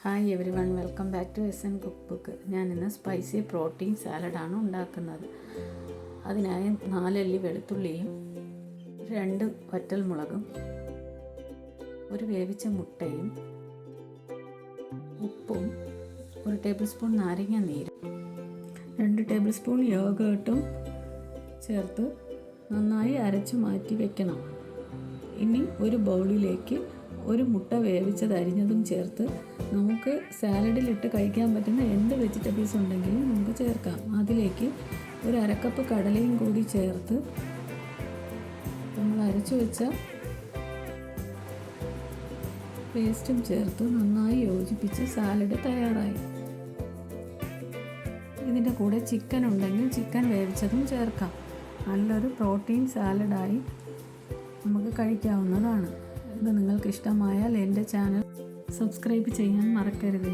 Hi everyone, welcome back to SN cookbook. ഞാനിന്ന് spicy protein സാലഡാണ് ഉണ്ടാക്കുന്നത്. അതിനായി 4 അല്ലി വെളുത്തുള്ളിയും 2 വറ്റൽമുളകും, ഒരു വേവിച്ച മുട്ടയും, ഉപ്പും, 1 ടേബിൾ സ്പൂൺ നാരങ്ങ നീരും, 2 ടേബിൾ സ്പൂൺ യോഗേർട്ടും ചേർത്ത് നന്നായി അരച്ചു മാറ്റി വയ്ക്കണം. ഇനി ഒരു ബൗളിലേക്ക് ഒരു മുട്ട വേവിച്ചത് അരിഞ്ഞതും ചേർത്ത് നമുക്ക് സാലഡിലിട്ട് കഴിക്കാൻ പറ്റുന്ന എന്ത് വെജിറ്റബിൾസ് ഉണ്ടെങ്കിലും നമുക്ക് ചേർക്കാം. അതിലേക്ക് ഒരു അരക്കപ്പ് കടലയും കൂടി ചേർത്ത് നമ്മൾ അരച്ചു വെച്ച പേസ്റ്റും ചേർത്ത് നന്നായി യോജിപ്പിച്ച് സാലഡ് തയ്യാറായി. ഇതിൻ്റെ കൂടെ ചിക്കൻ ഉണ്ടെങ്കിൽ ചിക്കൻ വേവിച്ചതും ചേർക്കാം. നല്ലൊരു പ്രോട്ടീൻ സാലഡായി നമുക്ക് കഴിക്കാവുന്നതാണ്. ഇത് നിങ്ങൾക്ക് ഇഷ്ടമായാൽ എൻ്റെ ചാനൽ സബ്സ്ക്രൈബ് ചെയ്യാൻ മറക്കരുത്.